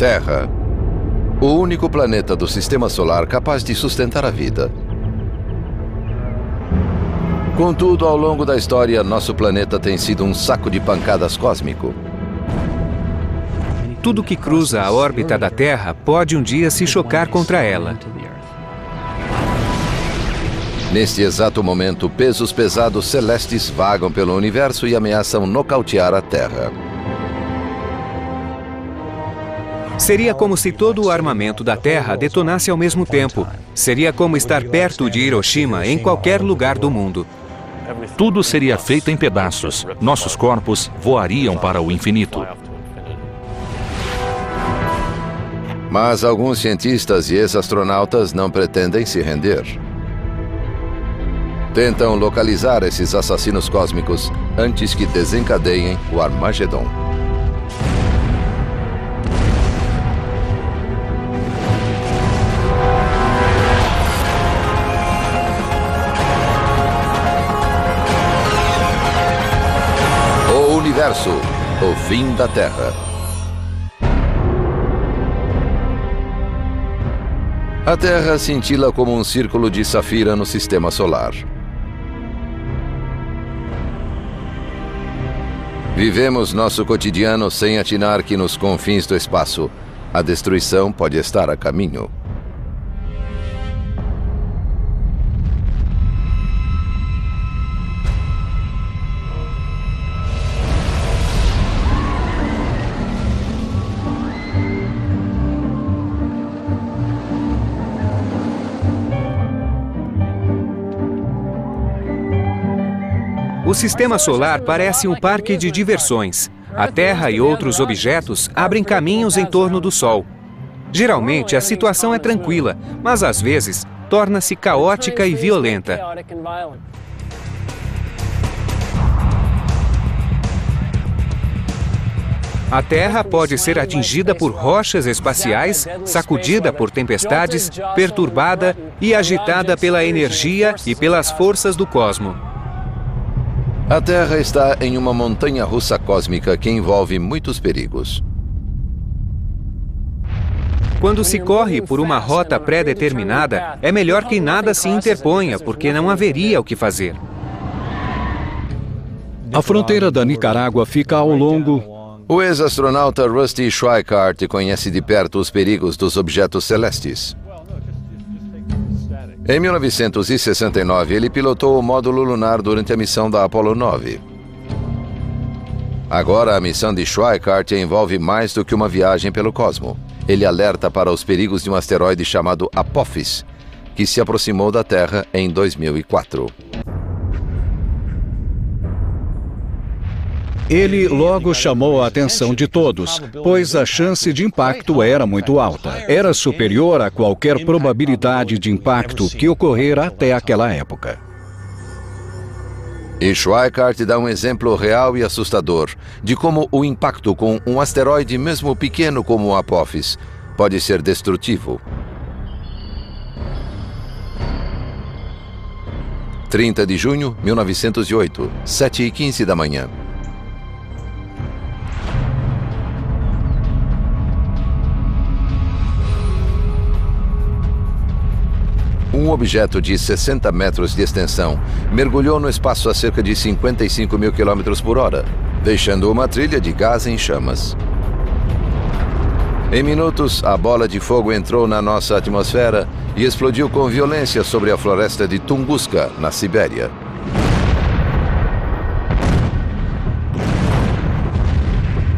Terra. O único planeta do Sistema Solar capaz de sustentar a vida. Contudo, ao longo da história, nosso planeta tem sido um saco de pancadas cósmico. Tudo que cruza a órbita da Terra pode um dia se chocar contra ela. Neste exato momento, pesos pesados celestes vagam pelo universo e ameaçam nocautear a Terra. Seria como se todo o armamento da Terra detonasse ao mesmo tempo. Seria como estar perto de Hiroshima em qualquer lugar do mundo. Tudo seria feito em pedaços. Nossos corpos voariam para o infinito. Mas alguns cientistas e ex-astronautas não pretendem se render. Tentam localizar esses assassinos cósmicos antes que desencadeiem o Armagedon. O Universo, o fim da Terra. A Terra cintila como um círculo de safira no Sistema Solar. Vivemos nosso cotidiano sem atinar que nos confins do espaço, a destruição pode estar a caminho. O Sistema Solar parece um parque de diversões. A Terra e outros objetos abrem caminhos em torno do Sol. Geralmente, a situação é tranquila, mas às vezes torna-se caótica e violenta. A Terra pode ser atingida por rochas espaciais, sacudida por tempestades, perturbada e agitada pela energia e pelas forças do cosmos. A Terra está em uma montanha-russa cósmica que envolve muitos perigos. Quando se corre por uma rota pré-determinada, é melhor que nada se interponha, porque não haveria o que fazer. A fronteira da Nicarágua fica ao longo... O ex-astronauta Rusty Schweickart conhece de perto os perigos dos objetos celestes. Em 1969, ele pilotou o módulo lunar durante a missão da Apollo 9. Agora, a missão de Schweickart envolve mais do que uma viagem pelo cosmo. Ele alerta para os perigos de um asteroide chamado Apophis, que se aproximou da Terra em 2004. Ele logo chamou a atenção de todos, pois a chance de impacto era muito alta. Era superior a qualquer probabilidade de impacto que ocorrera até aquela época. E Schweickart dá um exemplo real e assustador de como o impacto com um asteroide, mesmo pequeno como o Apophis, pode ser destrutivo. 30 de junho de 1908, 7h15 da manhã. Um objeto de 60 metros de extensão mergulhou no espaço a cerca de 55 mil quilômetros por hora, deixando uma trilha de gás em chamas. Em minutos, a bola de fogo entrou na nossa atmosfera e explodiu com violência sobre a floresta de Tunguska, na Sibéria.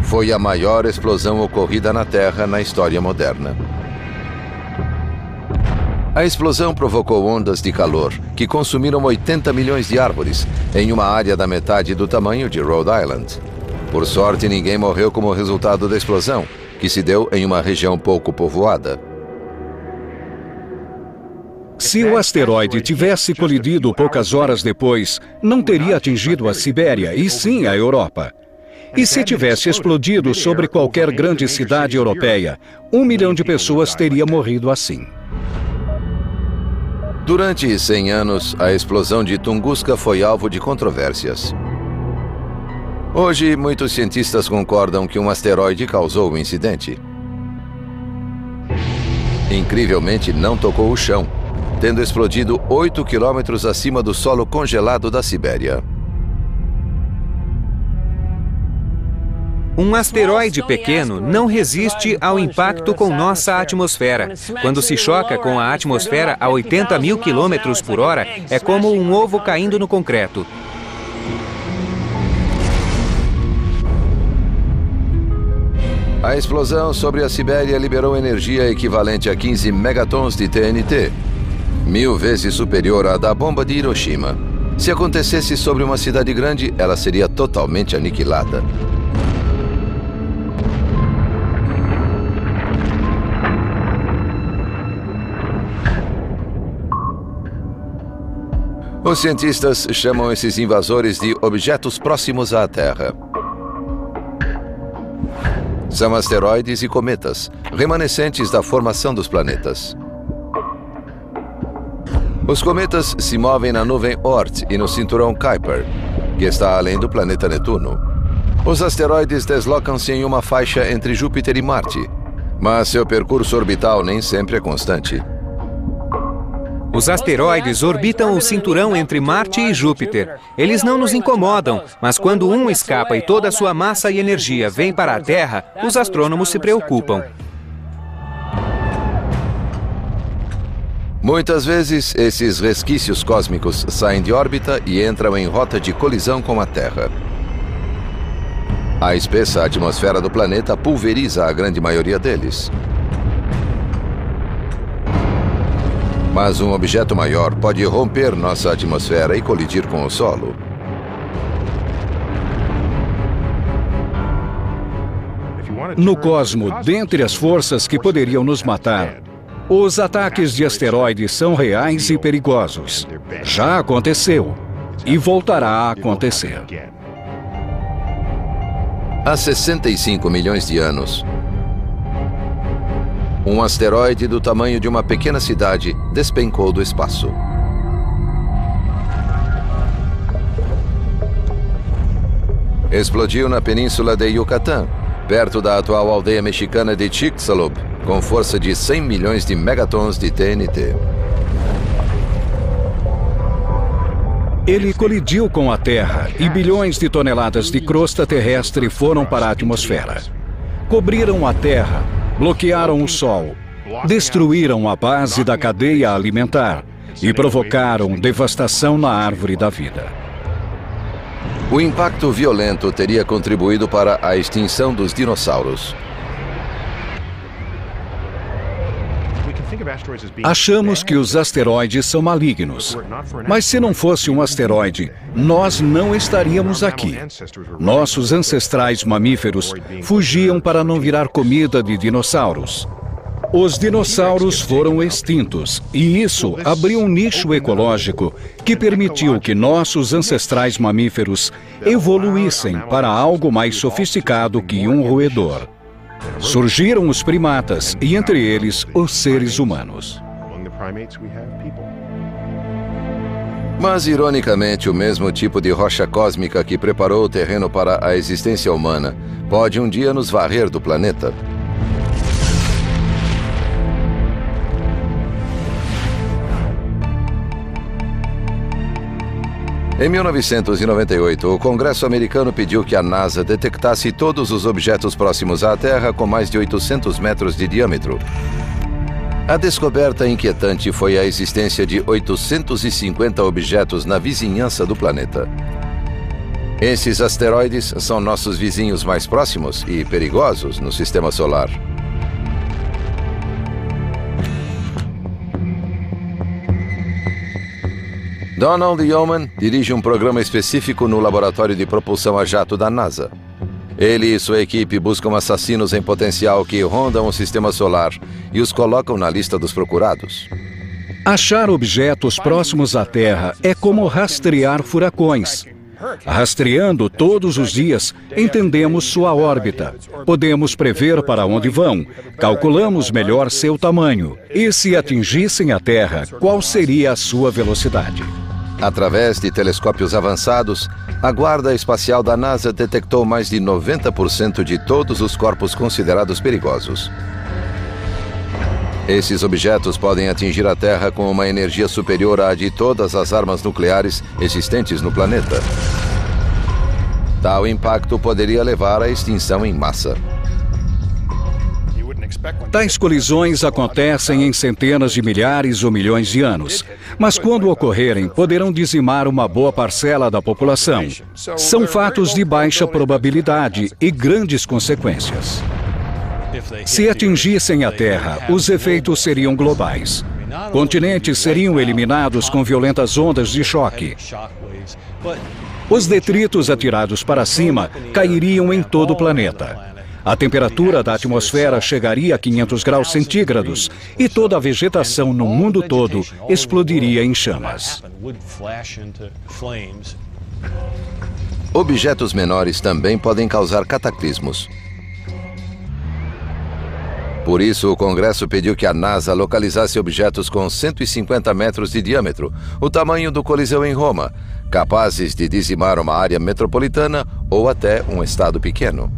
Foi a maior explosão ocorrida na Terra na história moderna. A explosão provocou ondas de calor que consumiram 80 milhões de árvores em uma área da metade do tamanho de Rhode Island. Por sorte, ninguém morreu como resultado da explosão, que se deu em uma região pouco povoada. Se o asteroide tivesse colidido poucas horas depois, não teria atingido a Sibéria, e sim a Europa. E se tivesse explodido sobre qualquer grande cidade europeia, 1 milhão de pessoas teria morrido assim. Durante 100 anos, a explosão de Tunguska foi alvo de controvérsias. Hoje, muitos cientistas concordam que um asteroide causou o incidente. Incrivelmente, não tocou o chão, tendo explodido 8 quilômetros acima do solo congelado da Sibéria. Um asteroide pequeno não resiste ao impacto com nossa atmosfera. Quando se choca com a atmosfera a 80 mil quilômetros por hora, é como um ovo caindo no concreto. A explosão sobre a Sibéria liberou energia equivalente a 15 megatons de TNT, 1000 vezes superior à da bomba de Hiroshima. Se acontecesse sobre uma cidade grande, ela seria totalmente aniquilada. Os cientistas chamam esses invasores de objetos próximos à Terra. São asteroides e cometas, remanescentes da formação dos planetas. Os cometas se movem na nuvem Oort e no cinturão Kuiper, que está além do planeta Netuno. Os asteroides deslocam-se em uma faixa entre Júpiter e Marte, mas seu percurso orbital nem sempre é constante. Os asteroides orbitam o cinturão entre Marte e Júpiter. Eles não nos incomodam, mas quando um escapa e toda a sua massa e energia vem para a Terra, os astrônomos se preocupam. Muitas vezes, esses resquícios cósmicos saem de órbita e entram em rota de colisão com a Terra. A espessa atmosfera do planeta pulveriza a grande maioria deles. Mas um objeto maior pode romper nossa atmosfera e colidir com o solo. No cosmo, dentre as forças que poderiam nos matar, os ataques de asteroides são reais e perigosos. Já aconteceu e voltará a acontecer. Há 65 milhões de anos, um asteroide do tamanho de uma pequena cidade despencou do espaço. Explodiu na península de Yucatán, perto da atual aldeia mexicana de Chicxulub, com força de 100 milhões de megatons de TNT. Ele colidiu com a Terra e bilhões de toneladas de crosta terrestre foram para a atmosfera. Cobriram a Terra, bloquearam o Sol, destruíram a base da cadeia alimentar e provocaram devastação na árvore da vida. O impacto violento teria contribuído para a extinção dos dinossauros. Achamos que os asteroides são malignos. Mas se não fosse um asteroide, nós não estaríamos aqui. Nossos ancestrais mamíferos fugiam para não virar comida de dinossauros. Os dinossauros foram extintos, e isso abriu um nicho ecológico que permitiu que nossos ancestrais mamíferos evoluíssem para algo mais sofisticado que um roedor. Surgiram os primatas e, entre eles, os seres humanos. Mas, ironicamente, o mesmo tipo de rocha cósmica que preparou o terreno para a existência humana pode um dia nos varrer do planeta. Em 1998, o Congresso americano pediu que a NASA detectasse todos os objetos próximos à Terra com mais de 800 metros de diâmetro. A descoberta inquietante foi a existência de 850 objetos na vizinhança do planeta. Esses asteroides são nossos vizinhos mais próximos e perigosos no Sistema Solar. Donald Yeoman dirige um programa específico no Laboratório de Propulsão a Jato da NASA. Ele e sua equipe buscam assassinos em potencial que rondam o Sistema Solar e os colocam na lista dos procurados. Achar objetos próximos à Terra é como rastrear furacões. Rastreando todos os dias, entendemos sua órbita. Podemos prever para onde vão, calculamos melhor seu tamanho. E se atingissem a Terra, qual seria a sua velocidade? Através de telescópios avançados, a Guarda Espacial da NASA detectou mais de 90% de todos os corpos considerados perigosos. Esses objetos podem atingir a Terra com uma energia superior à de todas as armas nucleares existentes no planeta. Tal impacto poderia levar à extinção em massa. Tais colisões acontecem em centenas de milhares ou milhões de anos, mas quando ocorrerem, poderão dizimar uma boa parcela da população. São fatos de baixa probabilidade e grandes consequências. Se atingissem a Terra, os efeitos seriam globais. Continentes seriam eliminados com violentas ondas de choque. Os detritos atirados para cima cairiam em todo o planeta. A temperatura da atmosfera chegaria a 500 graus centígrados e toda a vegetação no mundo todo explodiria em chamas. Objetos menores também podem causar cataclismos. Por isso, o Congresso pediu que a NASA localizasse objetos com 150 metros de diâmetro, o tamanho do Coliseu em Roma, capazes de dizimar uma área metropolitana ou até um estado pequeno.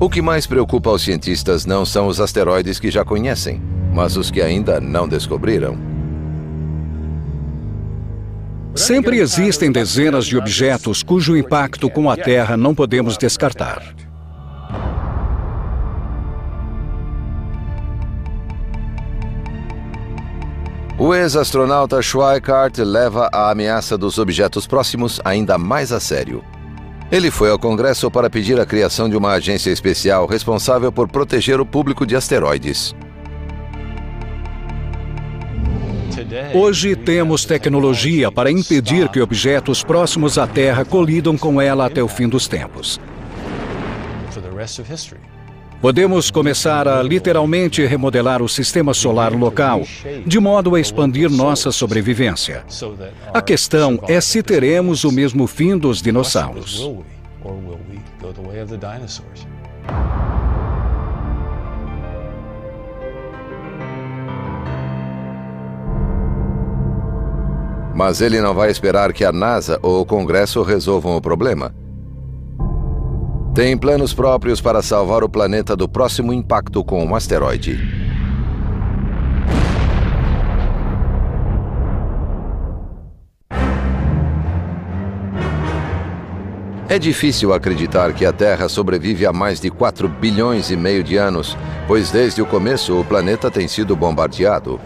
O que mais preocupa os cientistas não são os asteroides que já conhecem, mas os que ainda não descobriram. Sempre existem dezenas de objetos cujo impacto com a Terra não podemos descartar. O ex-astronauta Schweikart leva a ameaça dos objetos próximos ainda mais a sério. Ele foi ao Congresso para pedir a criação de uma agência especial responsável por proteger o público de asteroides. Hoje temos tecnologia para impedir que objetos próximos à Terra colidam com ela até o fim dos tempos. Podemos começar a literalmente remodelar o sistema solar local, de modo a expandir nossa sobrevivência. A questão é se teremos o mesmo fim dos dinossauros. Mas ele não vai esperar que a NASA ou o Congresso resolvam o problema. Tem planos próprios para salvar o planeta do próximo impacto com um asteroide. É difícil acreditar que a Terra sobrevive há mais de 4 bilhões e meio de anos, pois desde o começo o planeta tem sido bombardeado.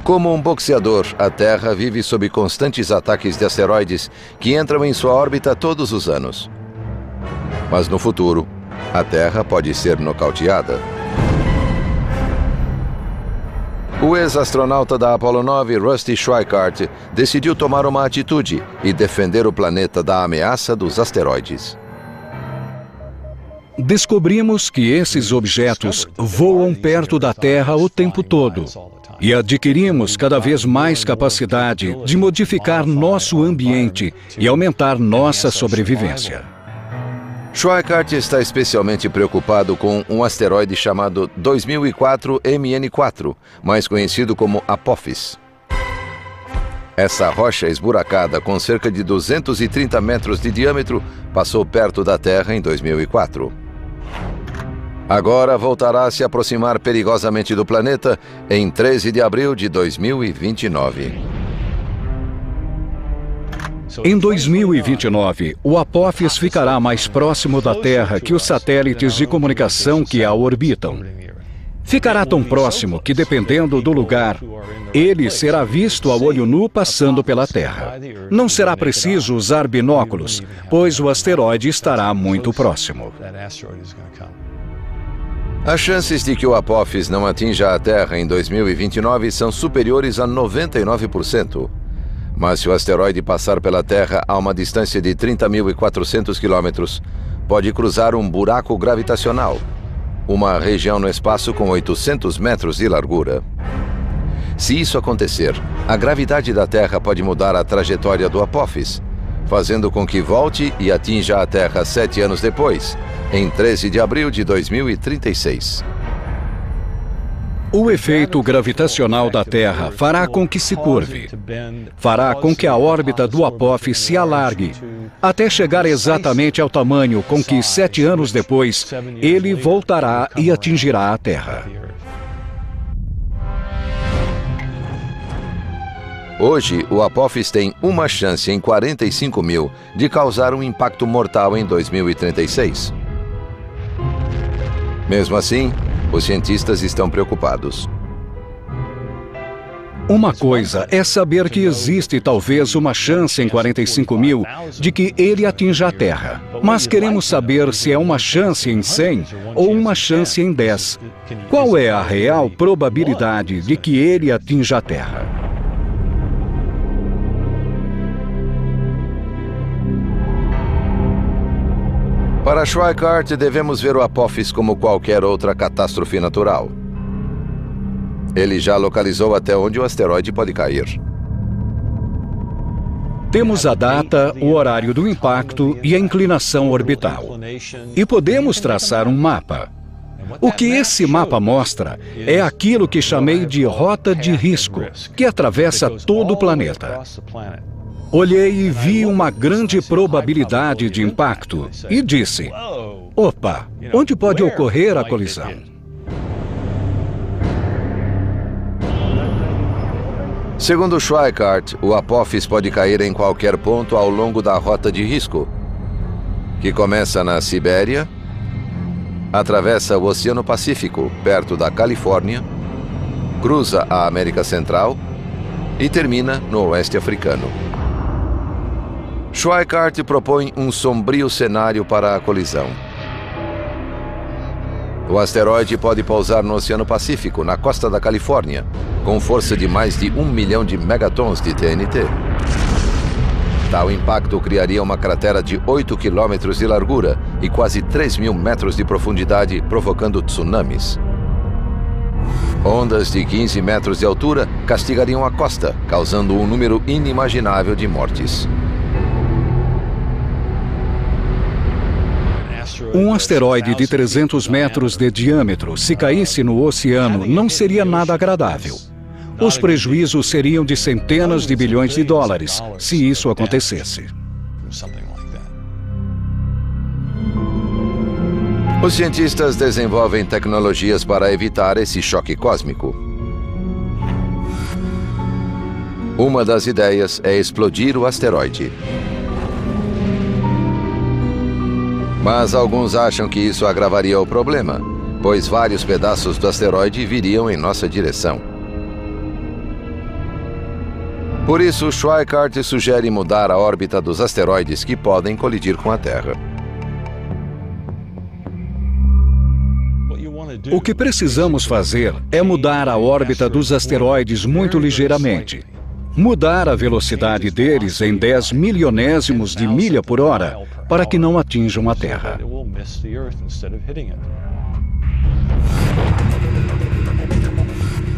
Como um boxeador, a Terra vive sob constantes ataques de asteroides que entram em sua órbita todos os anos. Mas no futuro, a Terra pode ser nocauteada. O ex-astronauta da Apollo 9, Rusty Schweikart, decidiu tomar uma atitude e defender o planeta da ameaça dos asteroides. Descobrimos que esses objetos voam perto da Terra o tempo todo. E adquirimos cada vez mais capacidade de modificar nosso ambiente e aumentar nossa sobrevivência. Schweikart está especialmente preocupado com um asteroide chamado 2004 MN4, mais conhecido como Apophis. Essa rocha esburacada com cerca de 230 metros de diâmetro passou perto da Terra em 2004. Agora voltará a se aproximar perigosamente do planeta em 13 de abril de 2029. Em 2029, o Apophis ficará mais próximo da Terra que os satélites de comunicação que a orbitam. Ficará tão próximo que, dependendo do lugar, ele será visto a olho nu passando pela Terra. Não será preciso usar binóculos, pois o asteroide estará muito próximo. As chances de que o Apophis não atinja a Terra em 2029 são superiores a 99%. Mas se o asteroide passar pela Terra a uma distância de 30.400 quilômetros, pode cruzar um buraco gravitacional, uma região no espaço com 800 metros de largura. Se isso acontecer, a gravidade da Terra pode mudar a trajetória do Apophis, fazendo com que volte e atinja a Terra 7 anos depois, em 13 de abril de 2036. O efeito gravitacional da Terra fará com que se curve. Fará com que a órbita do Apophis se alargue, até chegar exatamente ao tamanho com que, 7 anos depois, ele voltará e atingirá a Terra. Hoje, o Apophis tem uma chance em 45 mil de causar um impacto mortal em 2036. Mesmo assim, os cientistas estão preocupados. Uma coisa é saber que existe talvez uma chance em 45 mil de que ele atinja a Terra. Mas queremos saber se é uma chance em 100 ou uma chance em 10. Qual é a real probabilidade de que ele atinja a Terra? Para Schweikart, devemos ver o Apophis como qualquer outra catástrofe natural. Ele já localizou até onde o asteroide pode cair. Temos a data, o horário do impacto e a inclinação orbital. E podemos traçar um mapa. O que esse mapa mostra é aquilo que chamei de rota de risco, que atravessa todo o planeta. Olhei e vi uma grande probabilidade de impacto e disse: opa, onde pode ocorrer a colisão? Segundo Schweikart, o Apophis pode cair em qualquer ponto ao longo da rota de risco, que começa na Sibéria, atravessa o Oceano Pacífico, perto da Califórnia, cruza a América Central e termina no Oeste Africano. Schweikart propõe um sombrio cenário para a colisão. O asteroide pode pousar no Oceano Pacífico, na costa da Califórnia, com força de mais de 1 milhão de megatons de TNT. Tal impacto criaria uma cratera de 8 quilômetros de largura e quase 3.000 metros de profundidade, provocando tsunamis. Ondas de 15 metros de altura castigariam a costa, causando um número inimaginável de mortes. Um asteroide de 300 metros de diâmetro, se caísse no oceano, não seria nada agradável. Os prejuízos seriam de centenas de bilhões de dólares, se isso acontecesse. Os cientistas desenvolvem tecnologias para evitar esse choque cósmico. Uma das ideias é explodir o asteroide. Mas alguns acham que isso agravaria o problema, pois vários pedaços do asteroide viriam em nossa direção. Por isso, Schweikart sugere mudar a órbita dos asteroides que podem colidir com a Terra. O que precisamos fazer é mudar a órbita dos asteroides muito ligeiramente. Mudar a velocidade deles em 10 milionésimos de milha por hora para que não atinjam a Terra.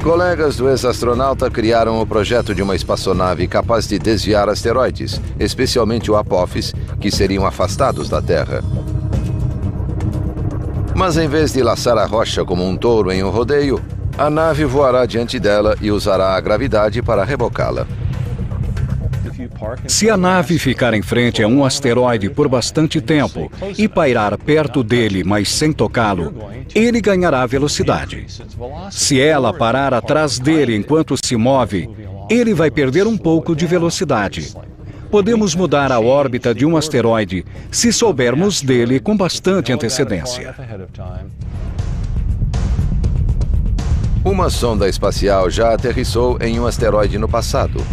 Colegas do ex-astronauta criaram o projeto de uma espaçonave capaz de desviar asteroides, especialmente o Apophis, que seriam afastados da Terra. Mas em vez de laçar a rocha como um touro em um rodeio, a nave voará diante dela e usará a gravidade para rebocá-la. Se a nave ficar em frente a um asteroide por bastante tempo e pairar perto dele, mas sem tocá-lo, ele ganhará velocidade. Se ela parar atrás dele enquanto se move, ele vai perder um pouco de velocidade. Podemos mudar a órbita de um asteroide se soubermos dele com bastante antecedência. Uma sonda espacial já aterrissou em um asteroide no passado.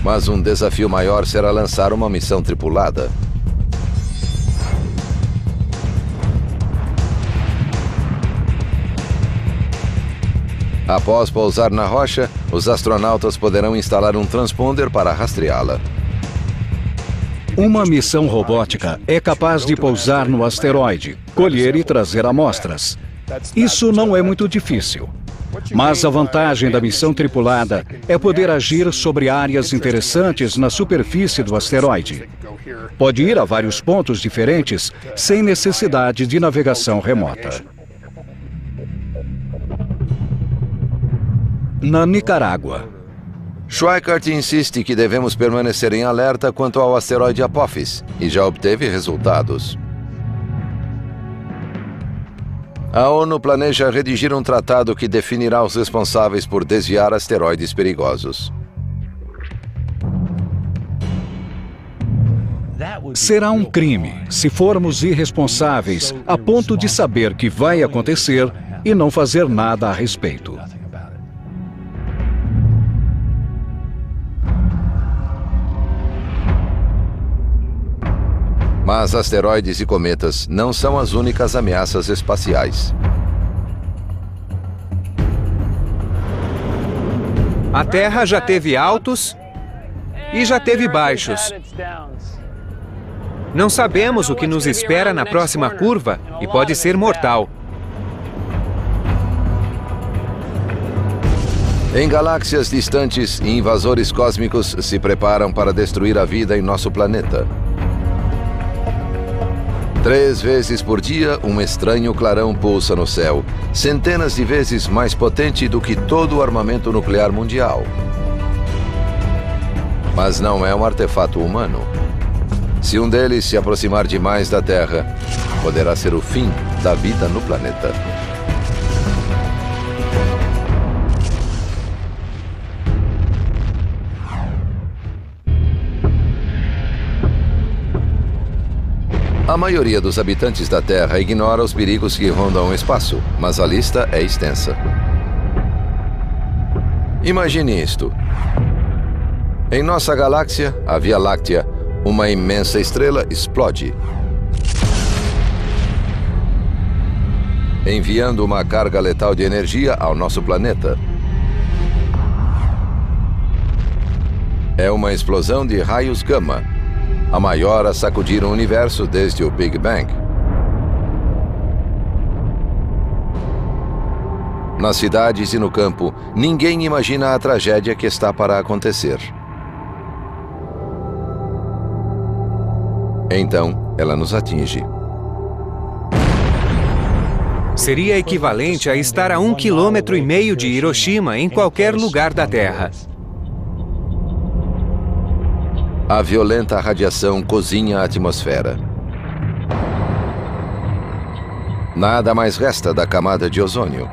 Mas um desafio maior será lançar uma missão tripulada. Após pousar na rocha, os astronautas poderão instalar um transponder para rastreá-la. Uma missão robótica é capaz de pousar no asteroide, colher e trazer amostras. Isso não é muito difícil. Mas a vantagem da missão tripulada é poder agir sobre áreas interessantes na superfície do asteroide. Pode ir a vários pontos diferentes sem necessidade de navegação remota. na Nicarágua. Schweikart insiste que devemos permanecer em alerta quanto ao asteroide Apophis e já obteve resultados. A ONU planeja redigir um tratado que definirá os responsáveis por desviar asteroides perigosos. Será um crime se formos irresponsáveis a ponto de saber que vai acontecer e não fazer nada a respeito. Mas asteroides e cometas não são as únicas ameaças espaciais. A Terra já teve altos e já teve baixos. Não sabemos o que nos espera na próxima curva e pode ser mortal. Em galáxias distantes, invasores cósmicos se preparam para destruir a vida em nosso planeta. 3 vezes por dia, um estranho clarão pulsa no céu, centenas de vezes mais potente do que todo o armamento nuclear mundial. Mas não é um artefato humano. Se um deles se aproximar demais da Terra, poderá ser o fim da vida no planeta. A maioria dos habitantes da Terra ignora os perigos que rondam o espaço, mas a lista é extensa. Imagine isto. Em nossa galáxia, a Via Láctea, uma imensa estrela explode, enviando uma carga letal de energia ao nosso planeta. É uma explosão de raios gama, a maior a sacudir o universo desde o Big Bang. Nas cidades e no campo, ninguém imagina a tragédia que está para acontecer. Então, ela nos atinge. Seria equivalente a estar a 1,5 km de Hiroshima em qualquer lugar da Terra. A violenta radiação cozinha a atmosfera. Nada mais resta da camada de ozônio.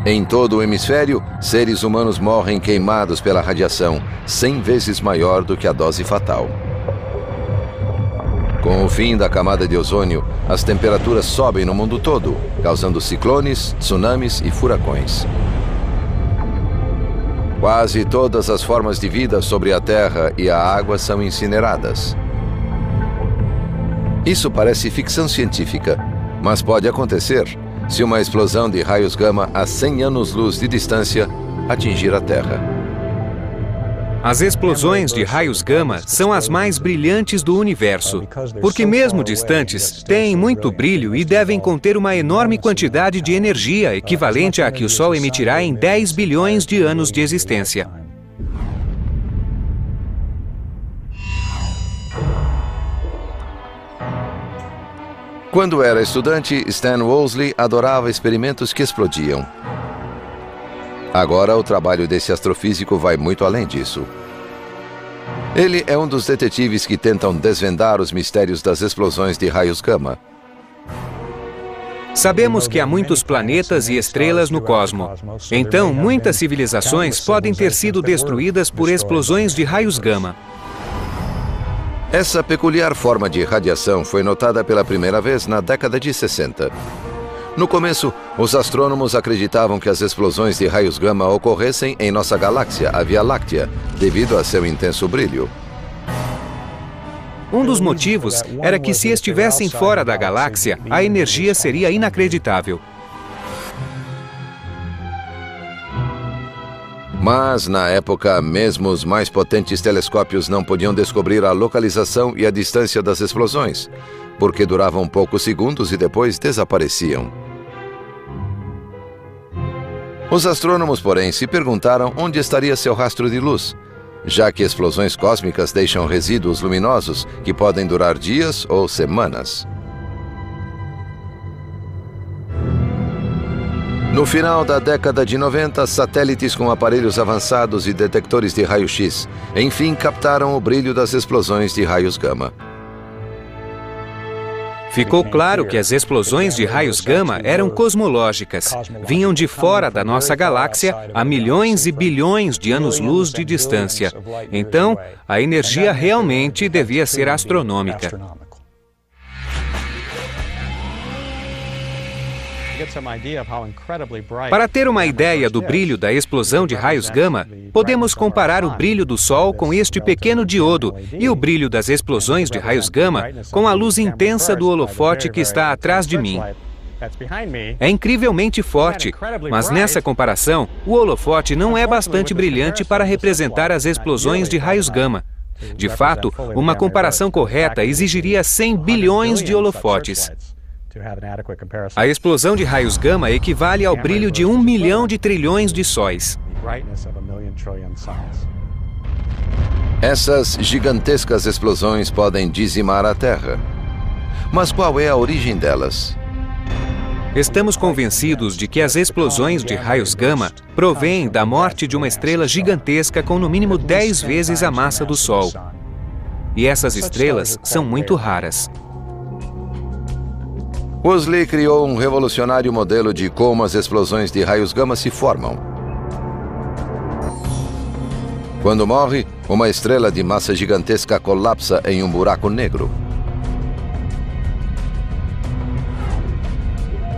Em todo o hemisfério, seres humanos morrem queimados pela radiação, 100 vezes maior do que a dose fatal. Com o fim da camada de ozônio, as temperaturas sobem no mundo todo, causando ciclones, tsunamis e furacões. Quase todas as formas de vida sobre a Terra e a água são incineradas. Isso parece ficção científica, mas pode acontecer se uma explosão de raios gama a 100 anos-luz de distância atingir a Terra. As explosões de raios gama são as mais brilhantes do universo, porque mesmo distantes, têm muito brilho e devem conter uma enorme quantidade de energia equivalente à que o Sol emitirá em 10 bilhões de anos de existência. Quando era estudante, Stan Wolseley adorava experimentos que explodiam. Agora, o trabalho desse astrofísico vai muito além disso. Ele é um dos detetives que tentam desvendar os mistérios das explosões de raios gama. Sabemos que há muitos planetas e estrelas no cosmos. Então, muitas civilizações podem ter sido destruídas por explosões de raios gama. Essa peculiar forma de radiação foi notada pela primeira vez na década de 60. No começo, os astrônomos acreditavam que as explosões de raios gama ocorressem em nossa galáxia, a Via Láctea, devido a seu intenso brilho. Um dos motivos era que se estivessem fora da galáxia, a energia seria inacreditável. Mas, na época, mesmo os mais potentes telescópios não podiam descobrir a localização e a distância das explosões, porque duravam poucos segundos e depois desapareciam. Os astrônomos, porém, se perguntaram onde estaria seu rastro de luz, já que explosões cósmicas deixam resíduos luminosos que podem durar dias ou semanas. No final da década de 90, satélites com aparelhos avançados e detectores de raio-x, enfim, captaram o brilho das explosões de raios gama. Ficou claro que as explosões de raios gama eram cosmológicas, vinham de fora da nossa galáxia a milhões e bilhões de anos-luz de distância. Então, a energia realmente devia ser astronômica. Para ter uma ideia do brilho da explosão de raios gama, podemos comparar o brilho do Sol com este pequeno diodo e o brilho das explosões de raios gama com a luz intensa do holofote que está atrás de mim. É incrivelmente forte, mas nessa comparação, o holofote não é bastante brilhante para representar as explosões de raios gama. De fato, uma comparação correta exigiria 100 bilhões de holofotes. A explosão de raios gama equivale ao brilho de 1 milhão de trilhões de sóis. Essas gigantescas explosões podem dizimar a Terra. Mas qual é a origem delas? Estamos convencidos de que as explosões de raios gama provêm da morte de uma estrela gigantesca com no mínimo 10 vezes a massa do Sol. E essas estrelas são muito raras. Woolsey criou um revolucionário modelo de como as explosões de raios gama se formam. Quando morre, uma estrela de massa gigantesca colapsa em um buraco negro.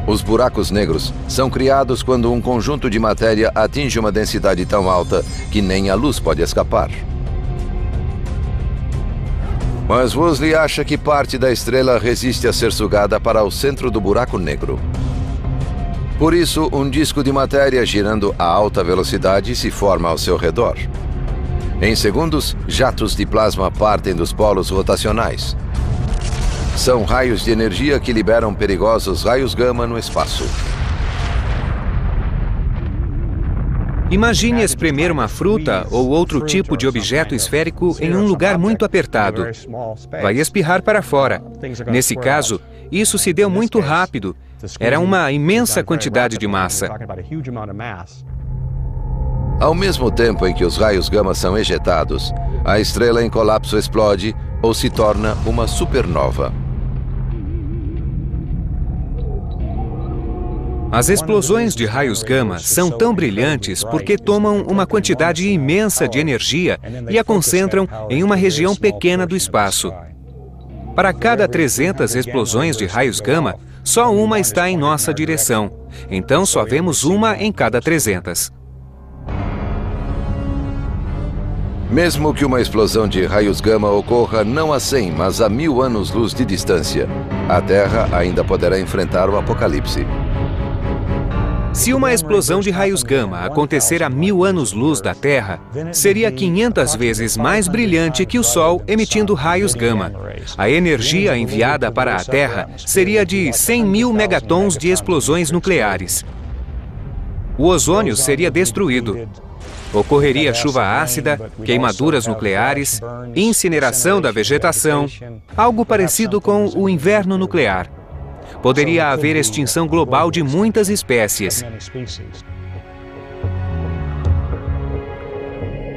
Os buracos negros são criados quando um conjunto de matéria atinge uma densidade tão alta que nem a luz pode escapar. Mas Woolsey acha que parte da estrela resiste a ser sugada para o centro do buraco negro. Por isso, um disco de matéria girando a alta velocidade se forma ao seu redor. Em segundos, jatos de plasma partem dos polos rotacionais. São raios de energia que liberam perigosos raios gama no espaço. Imagine espremer uma fruta ou outro tipo de objeto esférico em um lugar muito apertado. Vai espirrar para fora. Nesse caso, isso se deu muito rápido. Era uma imensa quantidade de massa. Ao mesmo tempo em que os raios gama são ejetados, a estrela em colapso explode ou se torna uma supernova. As explosões de raios gama são tão brilhantes porque tomam uma quantidade imensa de energia e a concentram em uma região pequena do espaço. Para cada 300 explosões de raios gama, só uma está em nossa direção. Então só vemos uma em cada 300. Mesmo que uma explosão de raios gama ocorra não a 100, mas a 1000 anos-luz de distância, a Terra ainda poderá enfrentar o apocalipse. Se uma explosão de raios gama acontecer a 1000 anos-luz da Terra, seria 500 vezes mais brilhante que o Sol emitindo raios gama. A energia enviada para a Terra seria de 100.000 megatons de explosões nucleares. O ozônio seria destruído. Ocorreria chuva ácida, queimaduras nucleares, incineração da vegetação, algo parecido com o inverno nuclear. Poderia haver extinção global de muitas espécies.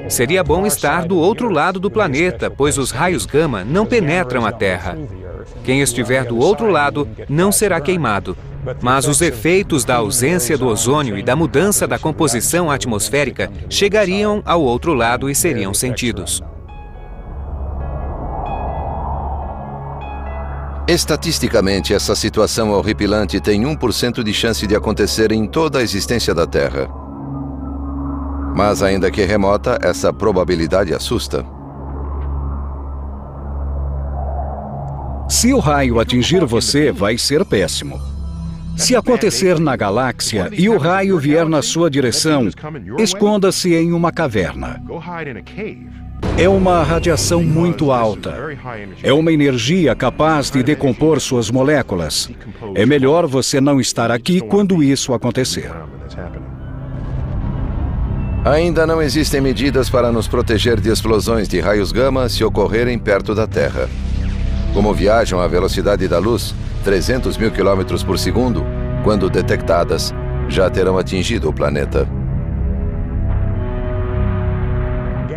Seria bom estar do outro lado do planeta, pois os raios gama não penetram a Terra. Quem estiver do outro lado não será queimado. Mas os efeitos da ausência do ozônio e da mudança da composição atmosférica chegariam ao outro lado e seriam sentidos. Estatisticamente, essa situação horripilante tem 1% de chance de acontecer em toda a existência da Terra. Mas, ainda que remota, essa probabilidade assusta. Se o raio atingir você, vai ser péssimo. Se acontecer na galáxia e o raio vier na sua direção, esconda-se em uma caverna. É uma radiação muito alta. É uma energia capaz de decompor suas moléculas. É melhor você não estar aqui quando isso acontecer. Ainda não existem medidas para nos proteger de explosões de raios gama se ocorrerem perto da Terra. Como viajam à velocidade da luz, 300.000 km por segundo, quando detectadas, já terão atingido o planeta.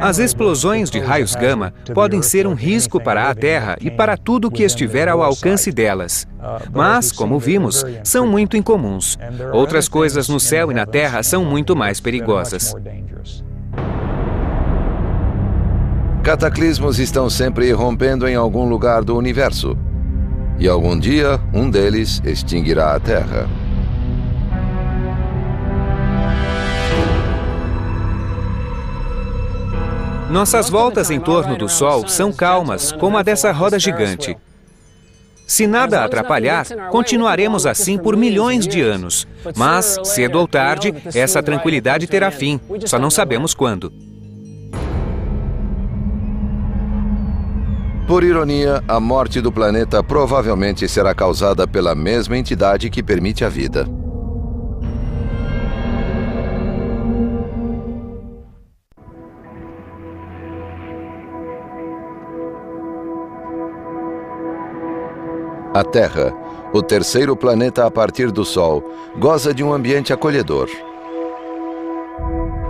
As explosões de raios gama podem ser um risco para a Terra e para tudo que estiver ao alcance delas. Mas, como vimos, são muito incomuns. Outras coisas no céu e na Terra são muito mais perigosas. Cataclismos estão sempre irrompendo em algum lugar do universo. E algum dia, um deles extinguirá a Terra. Nossas voltas em torno do Sol são calmas, como a dessa roda gigante. Se nada atrapalhar, continuaremos assim por milhões de anos. Mas, cedo ou tarde, essa tranquilidade terá fim. Só não sabemos quando. Por ironia, a morte do planeta provavelmente será causada pela mesma entidade que permite a vida. A Terra, o terceiro planeta a partir do Sol, goza de um ambiente acolhedor.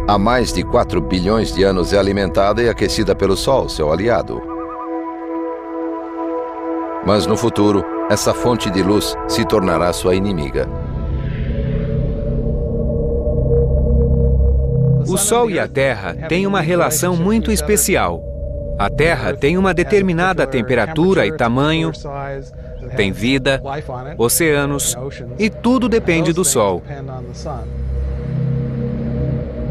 Há mais de 4 bilhões de anos é alimentada e aquecida pelo Sol, seu aliado. Mas no futuro, essa fonte de luz se tornará sua inimiga. O Sol e a Terra têm uma relação muito especial. A Terra tem uma determinada temperatura e tamanho, tem vida, oceanos, e tudo depende do Sol.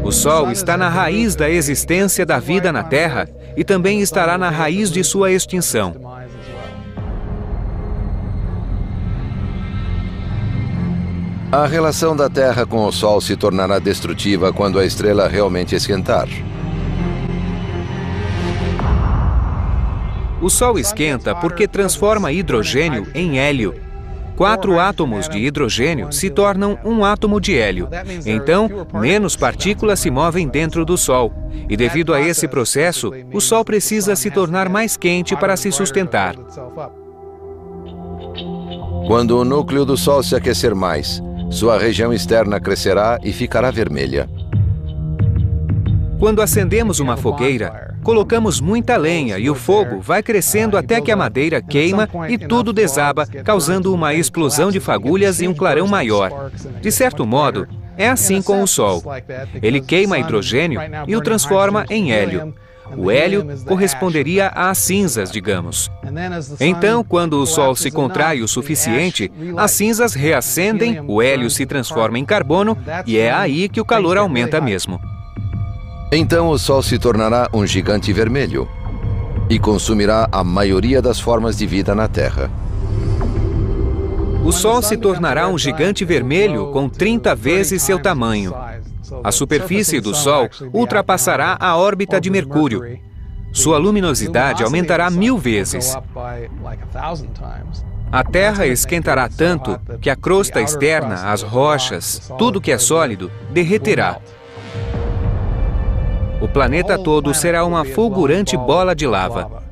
O Sol está na raiz da existência da vida na Terra e também estará na raiz de sua extinção. A relação da Terra com o Sol se tornará destrutiva quando a estrela realmente esquentar. O Sol esquenta porque transforma hidrogênio em hélio. 4 átomos de hidrogênio se tornam um átomo de hélio. Então, menos partículas se movem dentro do Sol. E devido a esse processo, o Sol precisa se tornar mais quente para se sustentar. Quando o núcleo do Sol se aquecer mais, sua região externa crescerá e ficará vermelha. Quando acendemos uma fogueira, colocamos muita lenha e o fogo vai crescendo até que a madeira queima e tudo desaba, causando uma explosão de fagulhas e um clarão maior. De certo modo, é assim com o Sol. Ele queima hidrogênio e o transforma em hélio. O hélio corresponderia às cinzas, digamos. Então, quando o Sol se contrai o suficiente, as cinzas reacendem, o hélio se transforma em carbono e é aí que o calor aumenta mesmo. Então o Sol se tornará um gigante vermelho e consumirá a maioria das formas de vida na Terra. O Sol se tornará um gigante vermelho com 30 vezes seu tamanho. A superfície do Sol ultrapassará a órbita de Mercúrio. Sua luminosidade aumentará 1000 vezes. A Terra esquentará tanto que a crosta externa, as rochas, tudo que é sólido, derreterá. O planeta todo será uma fulgurante bola de lava.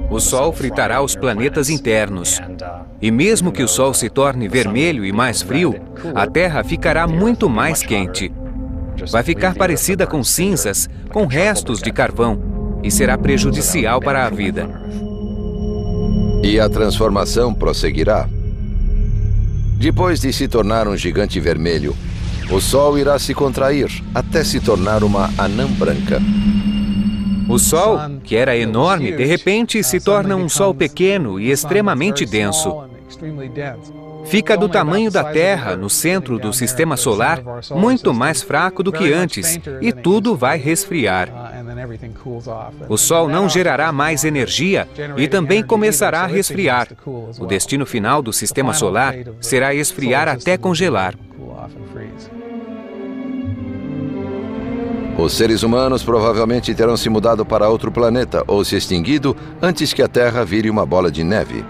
O Sol fritará os planetas internos. E mesmo que o Sol se torne vermelho e mais frio, a Terra ficará muito mais quente. Vai ficar parecida com cinzas, com restos de carvão, e será prejudicial para a vida. E a transformação prosseguirá. Depois de se tornar um gigante vermelho, o Sol irá se contrair até se tornar uma anã branca. O Sol, que era enorme, de repente se torna um Sol pequeno e extremamente denso. Fica do tamanho da Terra, no centro do Sistema Solar, muito mais fraco do que antes, e tudo vai resfriar. O Sol não gerará mais energia e também começará a resfriar. O destino final do Sistema Solar será esfriar até congelar. Os seres humanos provavelmente terão se mudado para outro planeta ou se extinguido antes que a Terra vire uma bola de neve.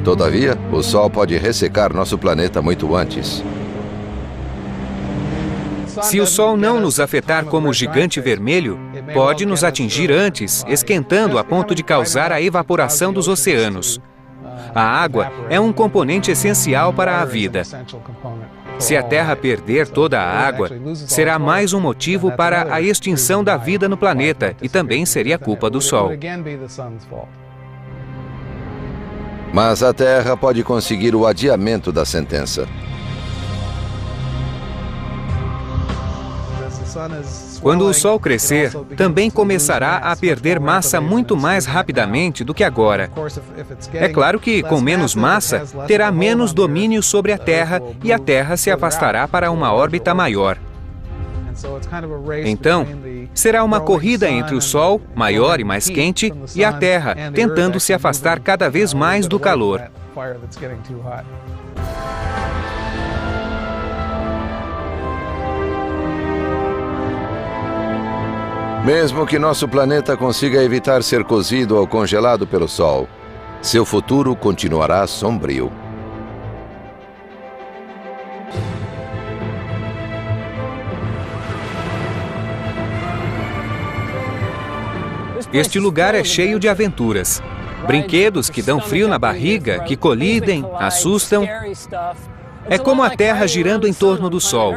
Todavia, o Sol pode ressecar nosso planeta muito antes. Se o Sol não nos afetar como gigante vermelho, pode nos atingir antes, esquentando a ponto de causar a evaporação dos oceanos. a água é um componente essencial para a vida. Se a Terra perder toda a água, será mais um motivo para a extinção da vida no planeta e também seria culpa do Sol. Mas a Terra pode conseguir o adiamento da sentença. Quando o Sol crescer, também começará a perder massa muito mais rapidamente do que agora. É claro que, com menos massa, terá menos domínio sobre a Terra e a Terra se afastará para uma órbita maior. Então, será uma corrida entre o Sol, maior e mais quente, e a Terra, tentando se afastar cada vez mais do calor. Mesmo que nosso planeta consiga evitar ser cozido ou congelado pelo Sol, seu futuro continuará sombrio. Este lugar é cheio de aventuras. Brinquedos que dão frio na barriga, que colidem, assustam. É como a Terra girando em torno do Sol.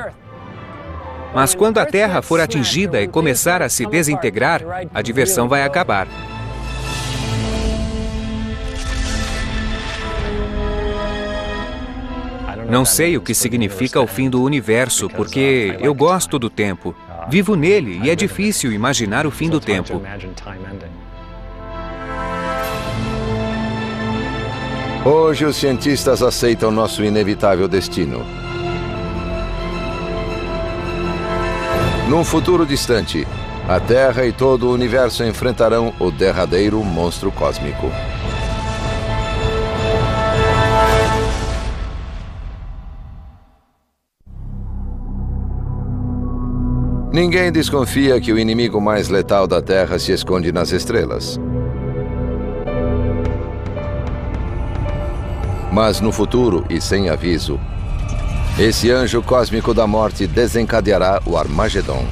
Mas quando a Terra for atingida e começar a se desintegrar, a diversão vai acabar. Não sei o que significa o fim do universo, porque eu gosto do tempo. Vivo nele e é difícil imaginar o fim do tempo. Hoje, os cientistas aceitam nosso inevitável destino. Num futuro distante, a Terra e todo o universo enfrentarão o derradeiro monstro cósmico. Ninguém desconfia que o inimigo mais letal da Terra se esconde nas estrelas. Mas no futuro, e sem aviso, esse anjo cósmico da morte desencadeará o Armagedon.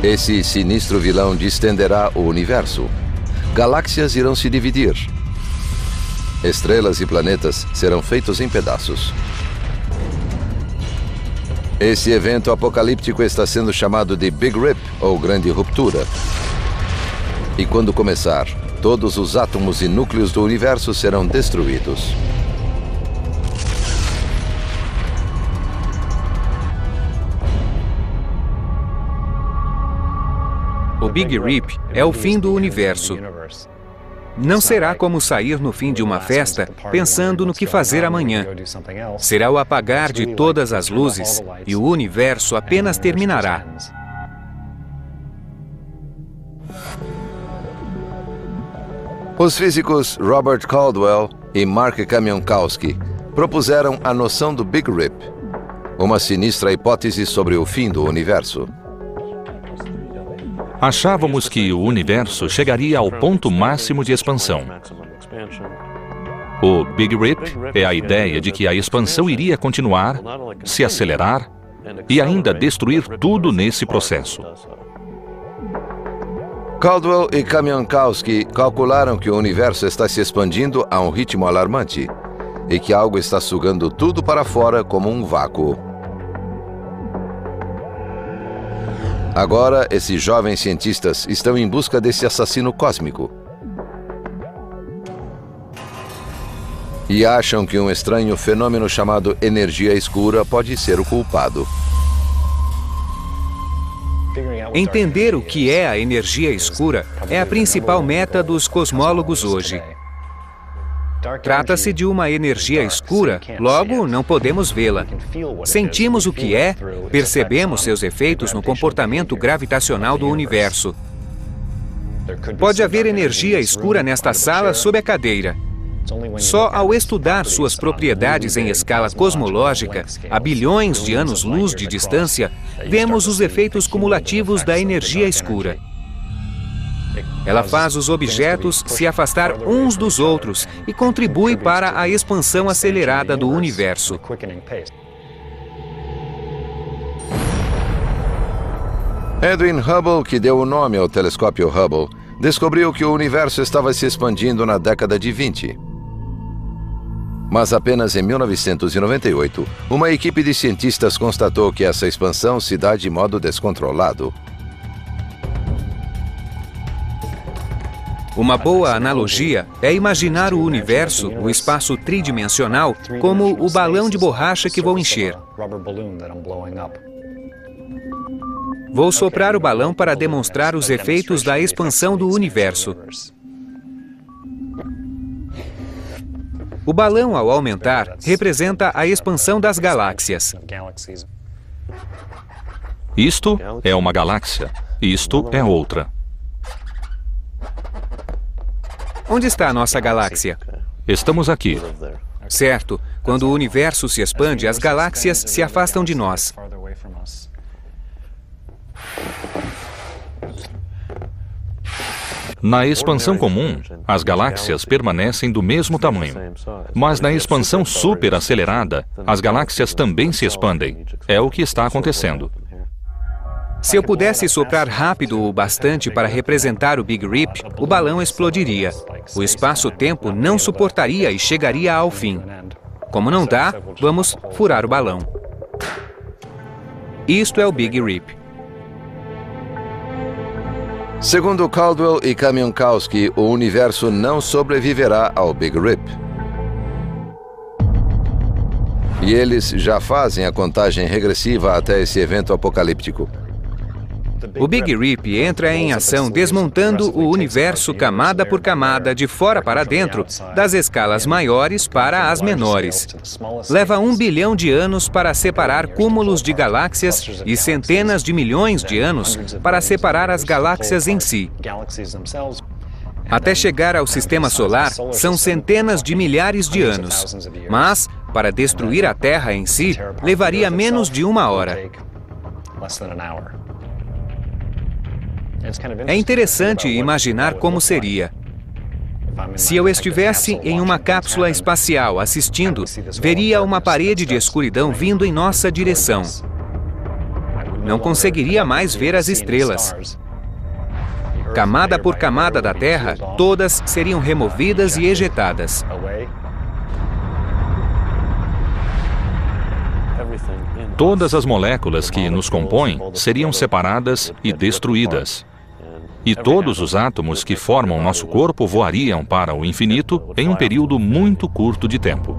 Esse sinistro vilão distenderá o universo. Galáxias irão se dividir. Estrelas e planetas serão feitos em pedaços. Esse evento apocalíptico está sendo chamado de Big Rip, ou Grande Ruptura. E quando começar, todos os átomos e núcleos do universo serão destruídos. O Big Rip é o fim do universo. Não será como sair no fim de uma festa pensando no que fazer amanhã. Será o apagar de todas as luzes e o universo apenas terminará. Os físicos Robert Caldwell e Mark Kamionkowski propuseram a noção do Big Rip, uma sinistra hipótese sobre o fim do universo. Achávamos que o universo chegaria ao ponto máximo de expansão. O Big Rip é a ideia de que a expansão iria continuar, se acelerar e ainda destruir tudo nesse processo. Caldwell e Kamionkowski calcularam que o universo está se expandindo a um ritmo alarmante e que algo está sugando tudo para fora como um vácuo. Agora, esses jovens cientistas estão em busca desse assassino cósmico. E acham que um estranho fenômeno chamado energia escura pode ser o culpado. Entender o que é a energia escura é a principal meta dos cosmólogos hoje. Trata-se de uma energia escura, logo não podemos vê-la. Sentimos o que é, percebemos seus efeitos no comportamento gravitacional do universo. Pode haver energia escura nesta sala sob a cadeira. Só ao estudar suas propriedades em escala cosmológica, a bilhões de anos-luz de distância, vemos os efeitos cumulativos da energia escura. Ela faz os objetos se afastar uns dos outros e contribui para a expansão acelerada do universo. Edwin Hubble, que deu o nome ao telescópio Hubble, descobriu que o universo estava se expandindo na década de 20. Mas apenas em 1998, uma equipe de cientistas constatou que essa expansão se dá de modo descontrolado. Uma boa analogia é imaginar o universo, o espaço tridimensional, como o balão de borracha que vou encher. Vou soprar o balão para demonstrar os efeitos da expansão do universo. O balão, ao aumentar, representa a expansão das galáxias. Isto é uma galáxia, isto é outra. Onde está a nossa galáxia? Estamos aqui. Certo, quando o universo se expande, as galáxias se afastam de nós. Na expansão comum, as galáxias permanecem do mesmo tamanho. Mas na expansão superacelerada, as galáxias também se expandem. É o que está acontecendo. Se eu pudesse soprar rápido o bastante para representar o Big Rip, o balão explodiria. O espaço-tempo não suportaria e chegaria ao fim. Como não dá, vamos furar o balão. Isto é o Big Rip. Segundo Caldwell e Kamiankowski, o universo não sobreviverá ao Big Rip. E eles já fazem a contagem regressiva até esse evento apocalíptico. O Big Rip entra em ação desmontando o universo camada por camada, de fora para dentro, das escalas maiores para as menores. Leva 1 bilhão de anos para separar cúmulos de galáxias e centenas de milhões de anos para separar as galáxias em si. Até chegar ao sistema solar, são centenas de milhares de anos. Mas, para destruir a Terra em si, levaria menos de 1 hora. É interessante imaginar como seria. Se eu estivesse em uma cápsula espacial assistindo, veria uma parede de escuridão vindo em nossa direção. Não conseguiria mais ver as estrelas. Camada por camada da Terra, todas seriam removidas e ejetadas. Todas as moléculas que nos compõem seriam separadas e destruídas. E todos os átomos que formam nosso corpo voariam para o infinito em um período muito curto de tempo.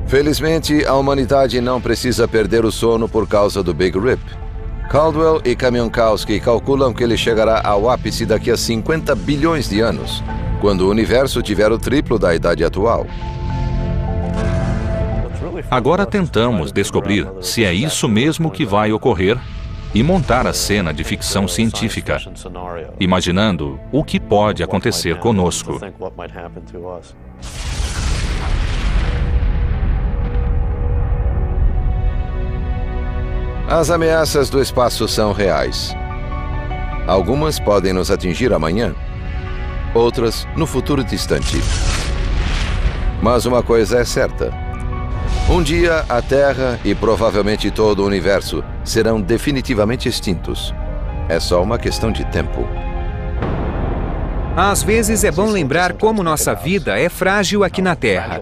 Felizmente, a humanidade não precisa perder o sono por causa do Big Rip. Caldwell e Kamiankowski calculam que ele chegará ao ápice daqui a 50 bilhões de anos, quando o universo tiver o triplo da idade atual. Agora tentamos descobrir se é isso mesmo que vai ocorrer e montar a cena de ficção científica, imaginando o que pode acontecer conosco. As ameaças do espaço são reais. Algumas podem nos atingir amanhã, outras no futuro distante. Mas uma coisa é certa. Um dia, a Terra e provavelmente todo o universo serão definitivamente extintos. É só uma questão de tempo. Às vezes é bom lembrar como nossa vida é frágil aqui na Terra.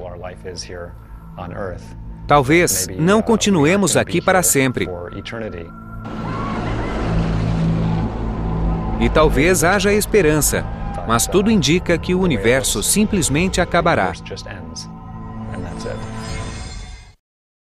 Talvez não continuemos aqui para sempre. E talvez haja esperança, mas tudo indica que o universo simplesmente acabará.